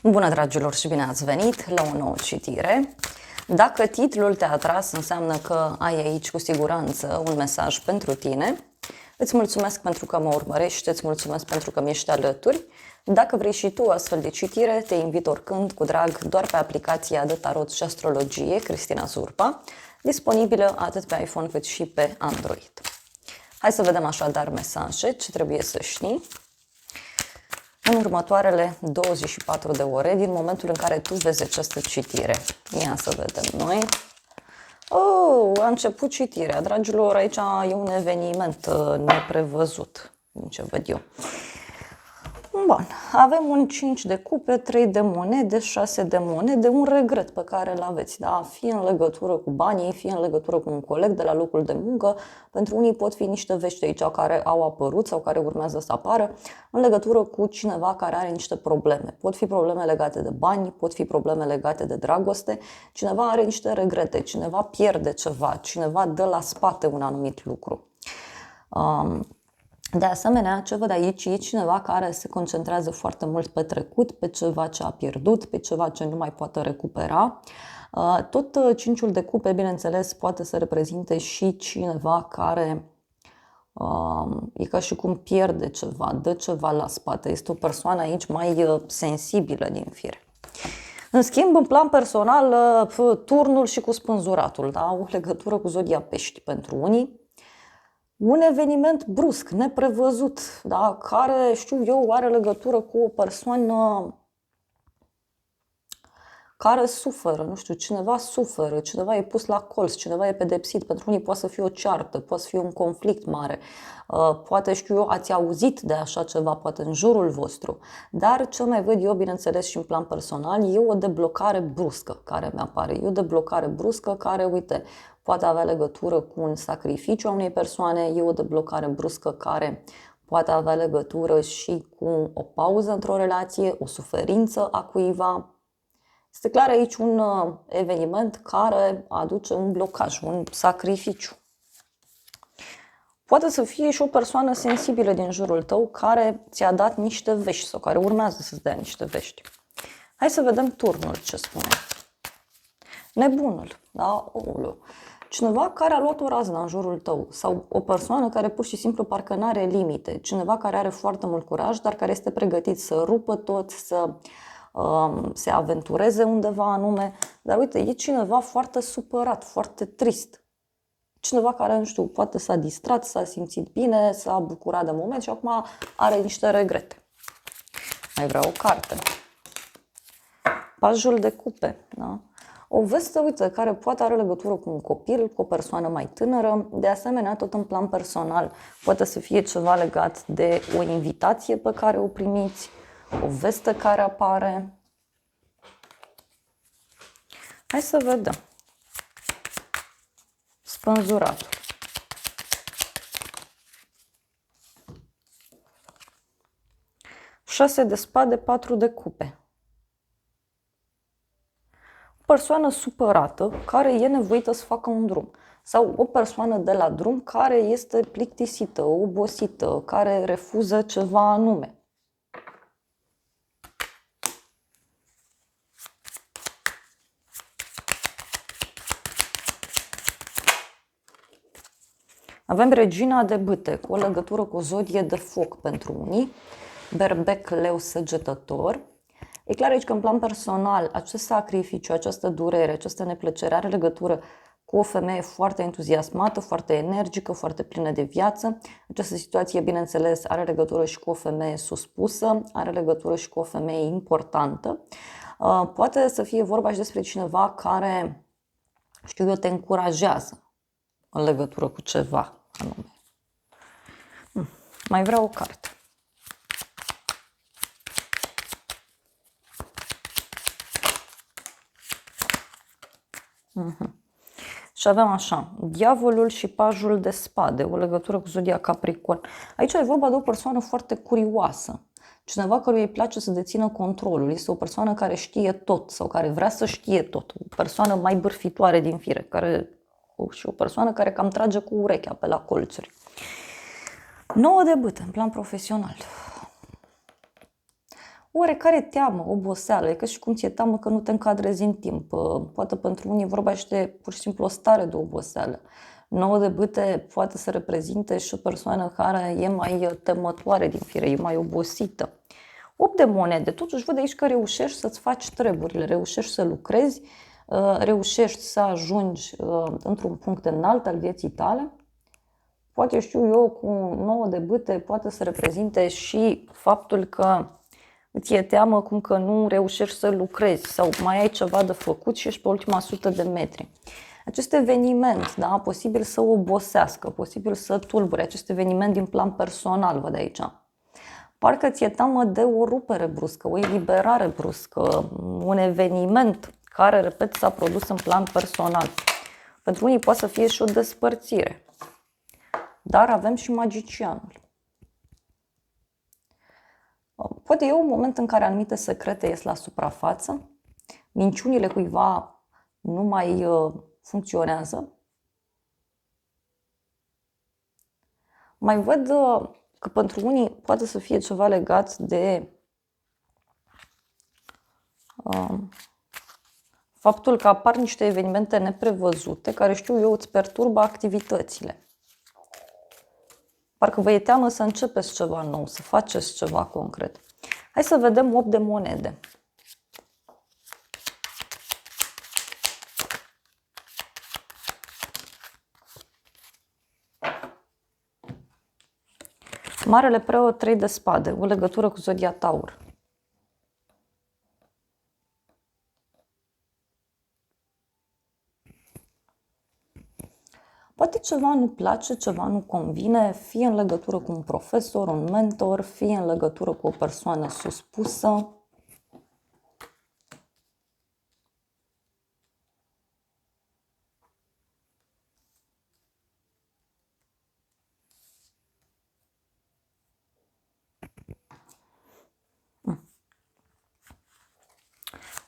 Bună, dragilor, și bine ați venit la o nouă citire. Dacă titlul te-a atras, înseamnă că ai aici cu siguranță un mesaj pentru tine. Îți mulțumesc pentru că mă urmărești, îți mulțumesc pentru că mi-ești alături. Dacă vrei și tu astfel de citire, te invit oricând, cu drag, doar pe aplicația de tarot și astrologie Cristina Zurba, disponibilă atât pe iPhone cât și pe Android. Hai să vedem așadar mesaje, ce trebuie să știi în următoarele 24 de ore, din momentul în care tu vezi această citire. Ia să vedem noi. A început citirea. Dragilor, aici e un eveniment neprevăzut, din ce văd eu. Bun, avem un 5 de cupe, 3 de monede, 6 de monede, un regret pe care îl aveți, da? Fie în legătură cu banii, fie în legătură cu un coleg de la locul de muncă. Pentru unii pot fi niște vești aici care au apărut sau care urmează să apară în legătură cu cineva care are niște probleme. Pot fi probleme legate de bani, pot fi probleme legate de dragoste, cineva are niște regrete, cineva pierde ceva, cineva dă la spate un anumit lucru. De asemenea, ce văd aici e cineva care se concentrează foarte mult pe trecut, pe ceva ce a pierdut, pe ceva ce nu mai poate recupera. Tot cinciul de cupe, bineînțeles, poate să reprezinte și cineva care e ca și cum pierde ceva, dă ceva la spate. Este o persoană aici mai sensibilă din fire. În schimb, în plan personal, turnul și cu spânzuratul, da? O legătură cu zodia Pești pentru unii. Un eveniment brusc, neprevăzut, da? Care, știu eu, are legătură cu o persoană care suferă, nu știu, cineva suferă, cineva e pus la colț, cineva e pedepsit. Pentru unii poate să fie o ceartă, poate să fie un conflict mare, poate, știu eu, ați auzit de așa ceva, poate în jurul vostru. Dar ce mai văd eu, bineînțeles, și în plan personal, e o deblocare bruscă care mi-apare. E o deblocare bruscă care, uite, poate avea legătură cu un sacrificiu a unei persoane, e o deblocare bruscă care poate avea legătură și cu o pauză într-o relație, o suferință a cuiva. Este clar aici un eveniment care aduce un blocaj, un sacrificiu. Poate să fie și o persoană sensibilă din jurul tău care ți-a dat niște vești sau care urmează să-ți dea niște vești. Hai să vedem turnul ce spune. Nebunul, da? Cineva care a luat o raznă în jurul tău sau o persoană care pur și simplu parcă n-are limite. Cineva care are foarte mult curaj, dar care este pregătit să rupă tot, să se aventureze undeva anume. Dar uite, e cineva foarte supărat, foarte trist. Cineva care, nu știu, poate s-a distrat, s-a simțit bine, s-a bucurat de moment și acum are niște regrete. Mai vreau o carte. Pajul de cupe, da? O veste, uite, care poate are legătură cu un copil, cu o persoană mai tânără. De asemenea, tot în plan personal, poate să fie ceva legat de o invitație pe care o primiți, o veste care apare. Hai să vedem. Spânzuratul. Șase de spade, 4 de cupe. O persoană supărată care e nevoită să facă un drum. Sau o persoană de la drum care este plictisită, obosită, care refuză ceva anume. Avem regina de bâte, cu o legătură cu o zodie de foc pentru unii, berbec, leu, săgetător. E clar aici că în plan personal acest sacrificiu, această durere, această neplăcere are legătură cu o femeie foarte entuziasmată, foarte energică, foarte plină de viață. Această situație, bineînțeles, are legătură și cu o femeie suspusă, are legătură și cu o femeie importantă. Poate să fie vorba și despre cineva care, știu eu, te încurajează în legătură cu ceva anume. Mai vreau o carte. Și avem așa, diavolul și pajul de spade, o legătură cu zodia Capricorn. Aici e vorba de o persoană foarte curioasă, cineva căruia îi place să dețină controlul, este o persoană care știe tot sau care vrea să știe tot, o persoană mai bârfitoare din fire, și o persoană care cam trage cu urechea pe la colțuri. 9 de bâte în plan profesional. oarecare teamă, oboseală, e ca și cum ți-e teamă că nu te încadrezi în timp. Poate pentru unii vorba și de pur și simplu o stare de oboseală. 9 de bâte poate să reprezinte și o persoană care e mai temătoare din fire, e mai obosită. 8 de monede, totuși văd aici că reușești să-ți faci treburile, reușești să lucrezi, reușești să ajungi într-un punct înalt al vieții tale. Poate știu eu, cu 9 de bâte poate să reprezinte și faptul că îți e teamă cum că nu reușești să lucrezi sau mai ai ceva de făcut și ești pe ultima 100 de metri. Acest eveniment, da, posibil să obosească, posibil să tulbure, acest eveniment din plan personal, văd aici. Parcă ți-e teamă de o rupere bruscă, o eliberare bruscă, un eveniment care, repet, s-a produs în plan personal. Pentru unii poate să fie și o despărțire. Dar avem și magicianul. Poate e un moment în care anumite secrete ies la suprafață, minciunile cuiva nu mai funcționează. Mai văd că pentru unii poate să fie ceva legat de faptul că apar niște evenimente neprevăzute care, știu eu, îți perturbă activitățile. Parcă vă e teamă să începeți ceva nou, să faceți ceva concret. Hai să vedem 8 de monede. Marele preot 3 de spade, o legătură cu zodia Taur. Poate ceva nu place, ceva nu convine, fie în legătură cu un profesor, un mentor, fie în legătură cu o persoană suspusă.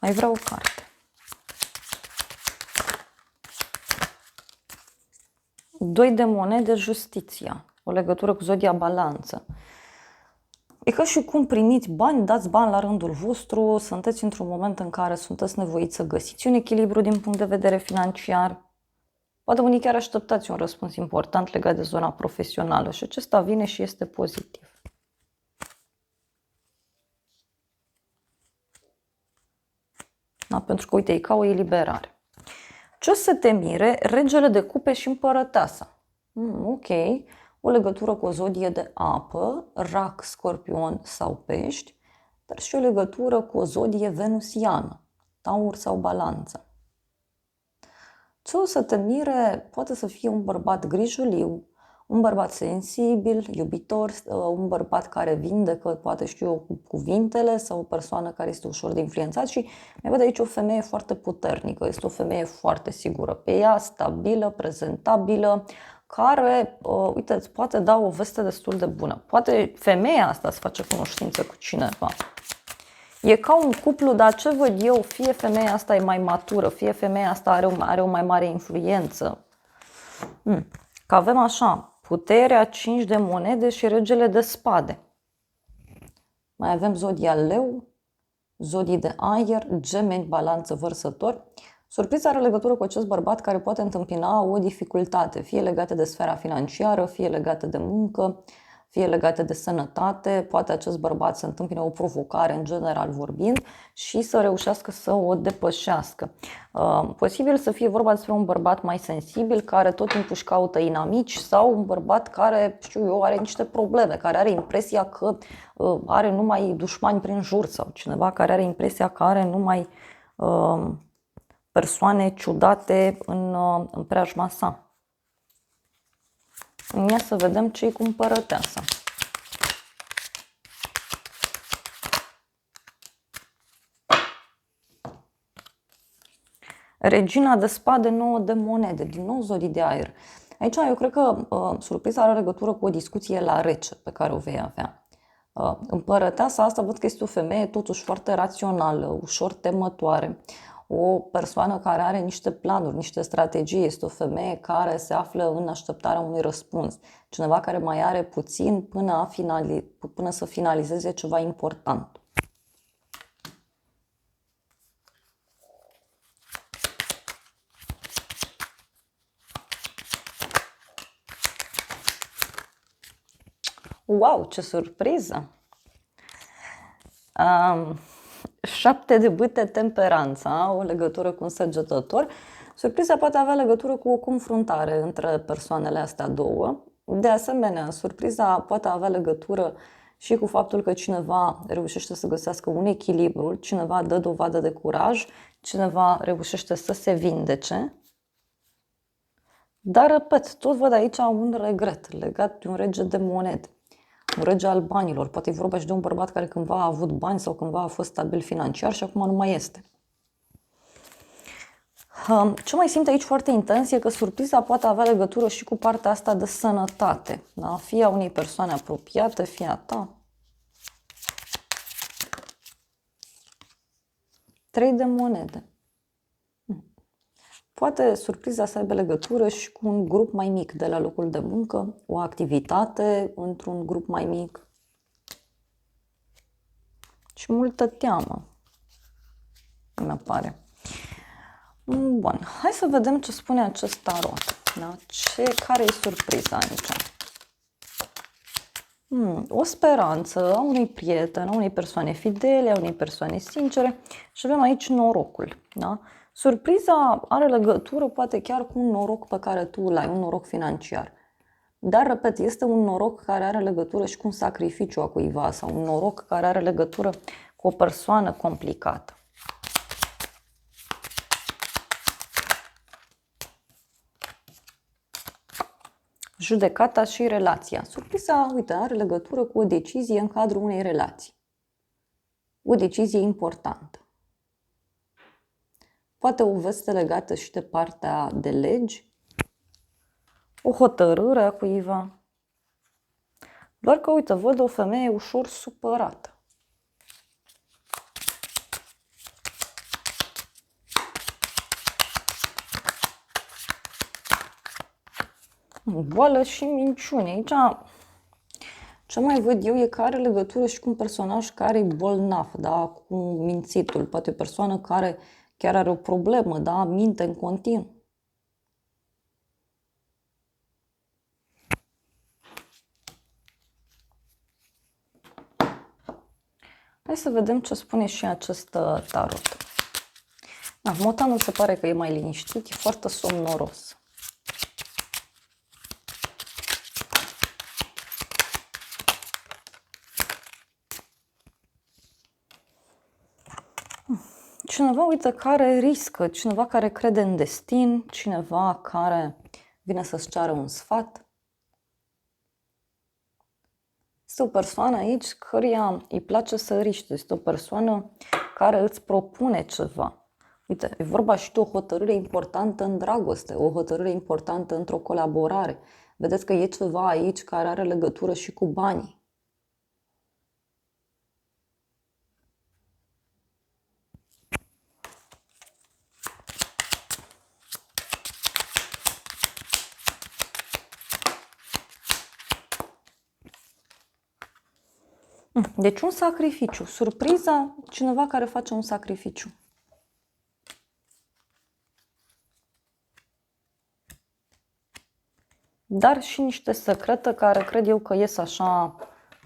Mai vreau o carte. 2 de monede, justiția, o legătură cu zodia Balanță. E ca și cum primiți bani, dați bani la rândul vostru, sunteți într-un moment în care sunteți nevoiți să găsiți un echilibru din punct de vedere financiar. Poate unii chiar așteptați un răspuns important legat de zona profesională și acesta vine și este pozitiv. Da? Pentru că, uite, e ca o eliberare. Ce o să te mire? Regele de cupe și împărăteasa. Ok. O legătură cu o zodie de apă, rac, scorpion sau pești, dar și o legătură cu o zodie venusiană, taur sau balanță. Ce o să te mire? Poate să fie un bărbat grijuliu, un bărbat sensibil, iubitor, un bărbat care vindecă, poate știu eu, cu cuvintele sau o persoană care este ușor de influențat și mai văd aici o femeie foarte puternică, este o femeie foarte sigură pe ea, stabilă, prezentabilă, care, uite, îți poate da o veste destul de bună. Poate femeia asta să face cunoștință cu cineva. E ca un cuplu, dar ce văd eu, fie femeia asta e mai matură, fie femeia asta are o mai mare influență. Că avem așa, puterea, 5 de monede și regele de spade. Mai avem zodia leu, zodii de aer, gemeni, balanță, vărsător. Surpriza are legătură cu acest bărbat care poate întâmpina o dificultate, fie legată de sfera financiară, fie legată de muncă, fie legate de sănătate, poate acest bărbat să întâmpine o provocare, în general vorbind, și să reușească să o depășească. Posibil să fie vorba despre un bărbat mai sensibil, care tot timpul își caută inamici, sau un bărbat care, știu eu, are niște probleme, care are impresia că are numai dușmani prin jur, sau cineva care are impresia că are numai persoane ciudate în preajma sa. Ia să vedem ce-i cu împărăteasa. Regina de spade, 9 de monede, din nou zodii de aer. Aici eu cred că surpriza are legătură cu o discuție la rece pe care o vei avea. Împărăteasa asta văd că este o femeie totuși foarte rațională, ușor temătoare. O persoană care are niște planuri, niște strategii, este o femeie care se află în așteptarea unui răspuns. Cineva care mai are puțin până să finalizeze ceva important. Wow, ce surpriză! 7 de bâte, temperanța, o legătură cu un săgetător. Surpriza poate avea legătură cu o confruntare între persoanele astea două. De asemenea, surpriza poate avea legătură și cu faptul că cineva reușește să găsească un echilibru, cineva dă dovadă de curaj, cineva reușește să se vindece. Dar, repet, tot văd aici un regret legat de un rege de monede, un rege al banilor. Poate e vorba și de un bărbat care cândva a avut bani sau cândva a fost stabil financiar și acum nu mai este. Ce mai simt aici foarte intens e că surpriza poate avea legătură și cu partea asta de sănătate, da? Fie a unei persoane apropiate, fie a ta. 3 de monede. Poate surpriza să aibă legătură și cu un grup mai mic de la locul de muncă, o activitate într-un grup mai mic și multă teamă, mi apare. Bun, hai să vedem ce spune acest tarot. Da? Care e surpriza aici? O speranță a unui prieten, a unei persoane fidele, a unei persoane sincere și avem aici norocul. Da? Surpriza are legătură poate chiar cu un noroc pe care tu îl ai, un noroc financiar. Dar, repet, este un noroc care are legătură și cu un sacrificiu a cuiva sau un noroc care are legătură cu o persoană complicată. Judecata și relația. Surpriza, uite, are legătură cu o decizie în cadrul unei relații. O decizie importantă. Poate o veste legată și de partea de legi, o hotărâre a cuiva. Doar că, uite, văd o femeie ușor supărată. Boală și minciune. Aici ce mai văd eu e că are legătură și cu un personaj care e bolnav, da? Cu mințitul. Poate o persoană care chiar are o problemă, da? Minte în continuu. Hai să vedem ce spune și acest tarot. Da, motanul se pare că e mai liniștit, e foarte somnoros. Cineva, uite, care riscă, cineva care crede în destin, cineva care vine să-ți ceară un sfat. Este o persoană aici căreia îi place să riște, este o persoană care îți propune ceva. Uite, e vorba și de o hotărâre importantă în dragoste, o hotărâre importantă într-o colaborare. Vedeți că e ceva aici care are legătură și cu banii. Deci un sacrificiu. Surpriza, cineva care face un sacrificiu. Dar și niște secrete care cred eu că ies așa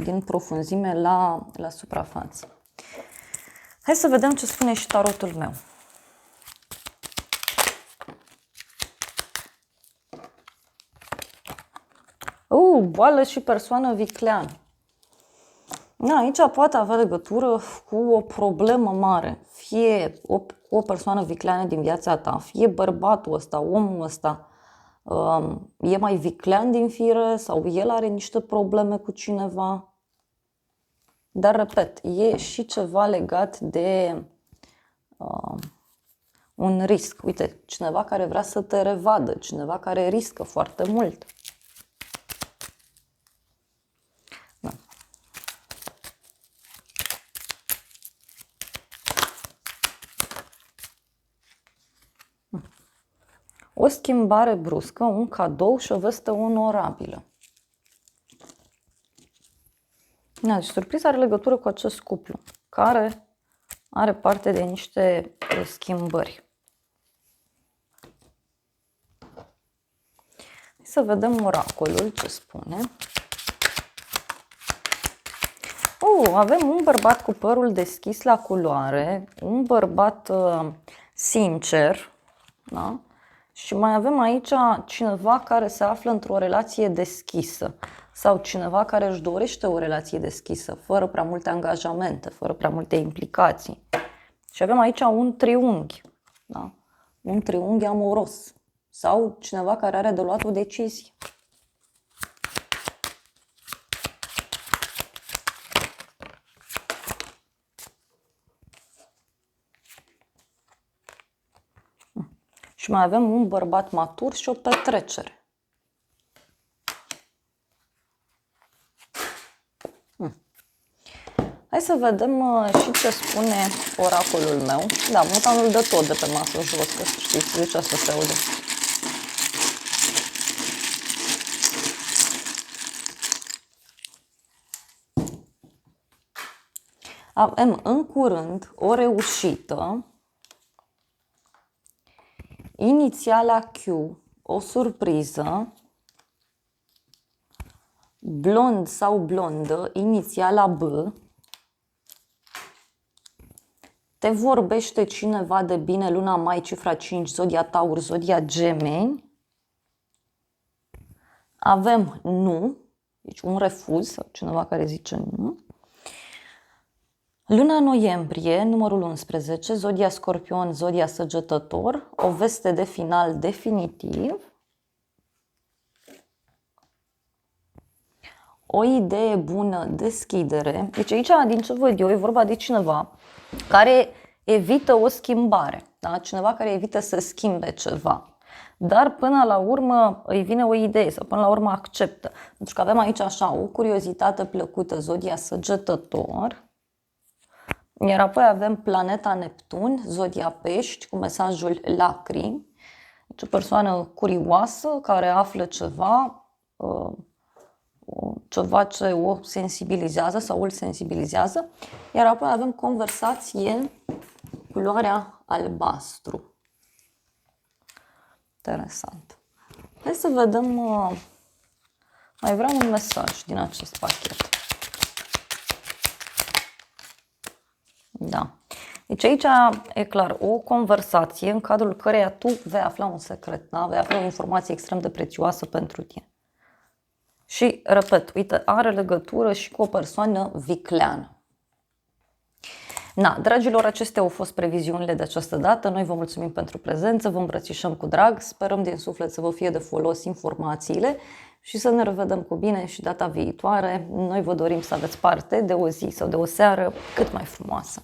din profunzime la suprafață. Hai să vedem ce spune și tarotul meu. Boală și persoană vicleană. Aici poate avea legătură cu o problemă mare. Fie o persoană vicleană din viața ta, fie bărbatul ăsta, omul ăsta e mai viclean din fire sau el are niște probleme cu cineva. Dar, repet, e și ceva legat de un risc. Uite, cineva care vrea să te revadă, cineva care riscă foarte mult. Da. O schimbare bruscă, un cadou și o veste onorabilă. Deci surpriza are legătură cu acest cuplu, care are parte de niște schimbări. Să vedem oracolul ce spune. Avem un bărbat cu părul deschis la culoare, un bărbat sincer, da? Și mai avem aici cineva care se află într-o relație deschisă sau cineva care își dorește o relație deschisă, fără prea multe angajamente, fără prea multe implicații. Și avem aici un triunghi, da? Un triunghi amoros sau cineva care are de luat o decizie. Și mai avem un bărbat matur și o petrecere. Hai să vedem și ce spune oracolul meu. Da, Mutanul dă tot de pe masă jos, că știți, de ce asta se aude. Avem în curând o reușită, inițiala Q, o surpriză, blond sau blondă, inițiala B, te vorbește cineva de bine, luna mai, cifra 5, zodia Taur, zodia Gemeni, avem nu, deci un refuz, sau cineva care zice nu, luna noiembrie, numărul 11, zodia Scorpion, zodia Săgetător, o veste de final definitiv, o idee bună, deschidere. Deci aici, din ce văd eu, e vorba de cineva care evită o schimbare, da? Cineva care evită să schimbe ceva. Dar până la urmă îi vine o idee sau până la urmă acceptă. Pentru că avem aici așa o curiozitate plăcută, zodia Săgetător. Iar apoi avem planeta Neptun, zodia Pești, cu mesajul lacrimi. Deci o persoană curioasă care află ceva, ceva ce o sensibilizează sau îl sensibilizează. Iar apoi avem conversație, culoarea albastru. Interesant. Hai să vedem, mai vreau un mesaj din acest pachet. Da. Deci aici e clar o conversație în cadrul căreia tu vei afla un secret, da? Vei afla o informație extrem de prețioasă pentru tine. Și, repet, uite, are legătură și cu o persoană vicleană. Na, dragilor, acestea au fost previziunile de această dată. Noi vă mulțumim pentru prezență, vă îmbrățișăm cu drag, sperăm din suflet să vă fie de folos informațiile și să ne revedem cu bine și data viitoare. Noi vă dorim să aveți parte de o zi sau de o seară cât mai frumoasă.